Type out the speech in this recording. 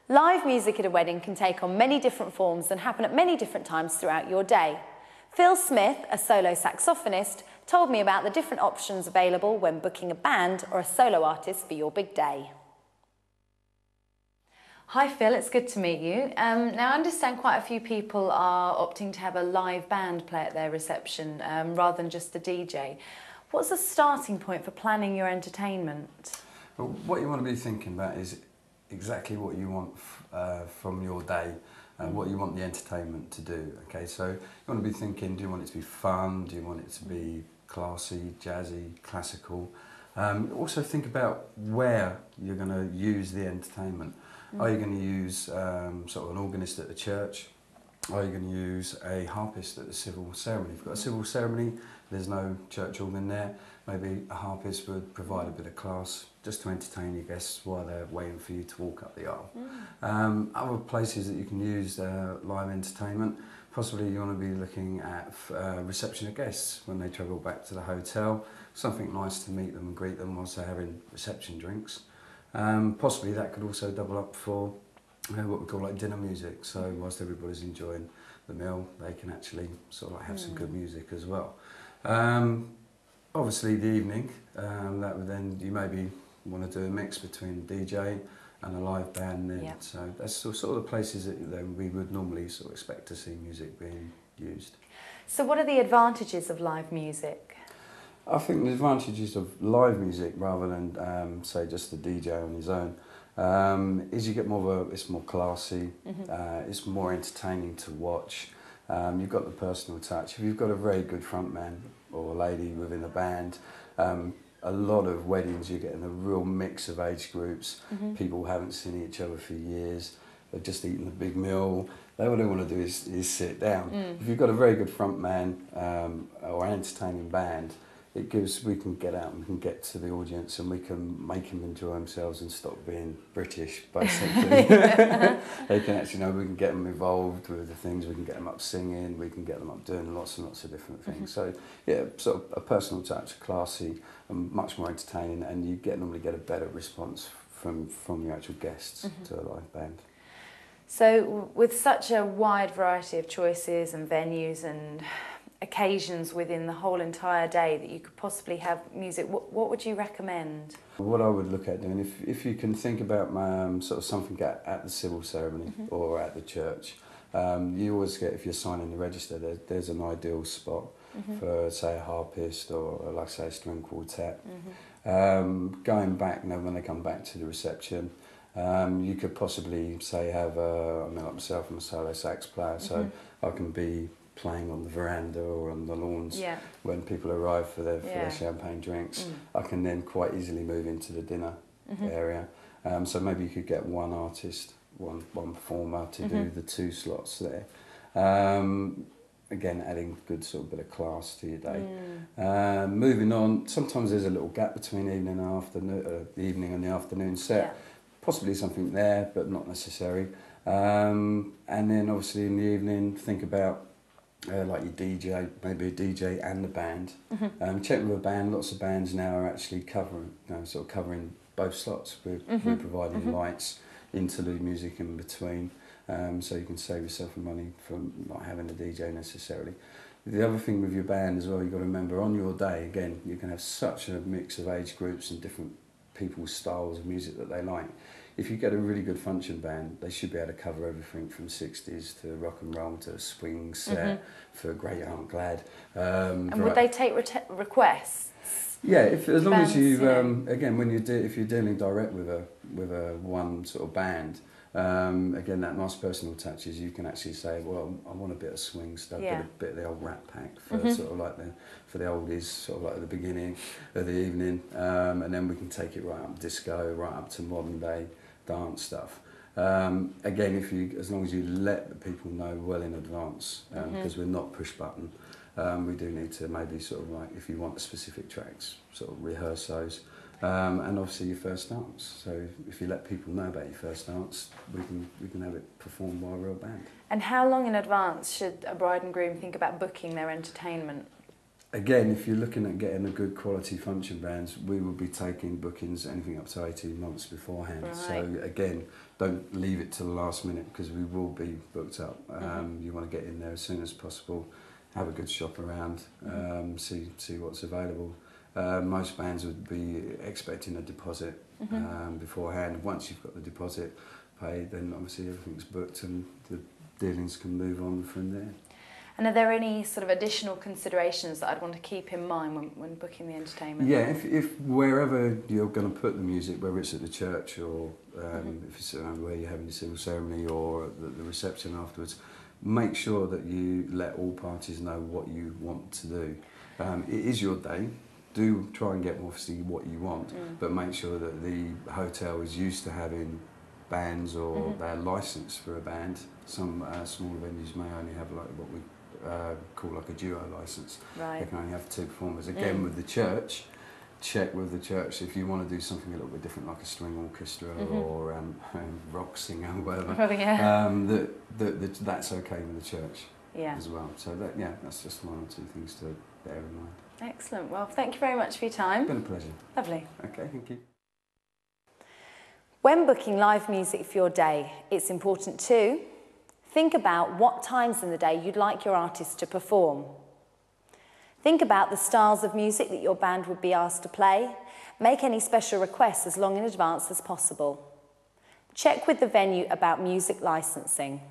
Live music at a wedding can take on many different forms and happen at many different times throughout your day. Phil Smith, a solo saxophonist, told me about the different options available when booking a band or a solo artist for your big day. Hi Phil, it's good to meet you. Now I understand quite a few people are opting to have a live band play at their reception rather than just a DJ. What's the starting point for planning your entertainment? Well, what you want to be thinking about is exactly what you want from your day and what you want the entertainment to do. Okay, so you want to be thinking, do you want it to be fun? Do you want it to be classy, jazzy, classical? Also think about where you're going to use the entertainment. Are you going to use sort of an organist at the church? Are you going to use a harpist at the civil ceremony? If you've got a civil ceremony, there's no church organ there, maybe a harpist would provide a bit of class just to entertain your guests while they're waiting for you to walk up the aisle. Other places that you can use live entertainment, possibly you want to be looking at reception of guests when they travel back to the hotel, something nice to meet them and greet them whilst they're having reception drinks. Possibly that could also double up for what we call like dinner music, so whilst everybody's enjoying the meal they can actually sort of like have some good music as well. Obviously the evening, that would then, you maybe want to do a mix between a DJ and a live band then. Yep. So that's sort of the places that we would normally sort of expect to see music being used. So what are the advantages of live music? I think the advantages of live music rather than say just the DJ on his own is you get more of a, it's more classy, it's more entertaining to watch. You've got the personal touch. If you've got a very good frontman or lady within a band, a lot of weddings you're getting a real mix of age groups, people haven't seen each other for years, they've just eaten a big meal, all they want to do is sit down. If you've got a very good frontman or an entertaining band, it gives, we can get out and we can get to the audience and we can make them enjoy themselves and stop being British, basically. They can actually we can get them involved with the things, we can get them up singing, we can get them up doing lots and lots of different things. So yeah, sort of a personal touch, classy and much more entertaining, and you normally get a better response from your actual guests to a live band. So with such a wide variety of choices and venues and occasions within the whole entire day that you could possibly have music, what would you recommend? What I would look at doing, if you can think about sort of something at the civil ceremony or at the church, you always get, if you're signing the register, there's an ideal spot for, say, a harpist or, like I say, a string quartet. Going back, when they come back to the reception, you could possibly, say, have like myself, I'm a solo sax player, so I can be playing on the veranda or on the lawns when people arrive for their champagne drinks. I can then quite easily move into the dinner area. So maybe you could get one artist, one performer to do the 2 slots there. Again, adding good sort of bit of class to your day. Moving on, sometimes there's a little gap between evening and afternoon, the evening and the afternoon set. Possibly something there, but not necessary. And then obviously in the evening, think about like your DJ, maybe a DJ and the band. Check with a band. Lots of bands now are actually covering both slots. We're providing lights, interlude music in between, so you can save yourself money from not having a DJ necessarily. The other thing with your band as well, you've got to remember on your day, again, you can have such a mix of age groups and different people's styles of music that they like. If you get a really good function band, they should be able to cover everything from 60s to rock and roll to a swing set for Great Aunt Glad. And would they take requests? Yeah, as long as you, again, if you're dealing direct with a one sort of band, again, that nice personal touch is you can actually say, well, I want a bit of swing stuff, a bit of the old Rat Pack for sort of like for the oldies, sort of like at the beginning of the evening, and then we can take it right up disco, right up to modern day dance stuff. Again, as long as you let the people know well in advance, because we're not push button, we do need to maybe sort of like, if you want the specific tracks, sort of rehearse those. And obviously your first dance. So if you let people know about your first dance, we can have it performed by a real band. And how long in advance should a bride and groom think about booking their entertainment? Again, if you're looking at getting a good quality function bands, we will be taking bookings anything up to 18 months beforehand. Right. So again, don't leave it to the last minute because we will be booked up. You want to get in there as soon as possible, have a good shop around, see what's available. Most bands would be expecting a deposit beforehand. Once you've got the deposit paid, then obviously everything's booked and the dealings can move on from there. And are there any sort of additional considerations that I'd want to keep in mind when booking the entertainment? Yeah, if wherever you're going to put the music, whether it's at the church or if it's where you're having the civil ceremony or the reception afterwards, make sure that you let all parties know what you want to do. It is your day. Do try and get obviously what you want, but make sure that the hotel is used to having bands or they're licensed for a band. Some smaller venues may only have like what we call like a duo license. Right. They can only have 2 performers. Again, with the church, check with the church if you want to do something a little bit different, like a string orchestra or rock singer or whatever. Oh, yeah. That's okay with the church as well. So that's just 1 or 2 things to bear in mind. Excellent. Well, thank you very much for your time. It's been a pleasure. Lovely. Okay, thank you. When booking live music for your day, it's important to think about what times in the day you'd like your artist to perform. Think about the styles of music that your band would be asked to play. Make any special requests as long in advance as possible. Check with the venue about music licensing.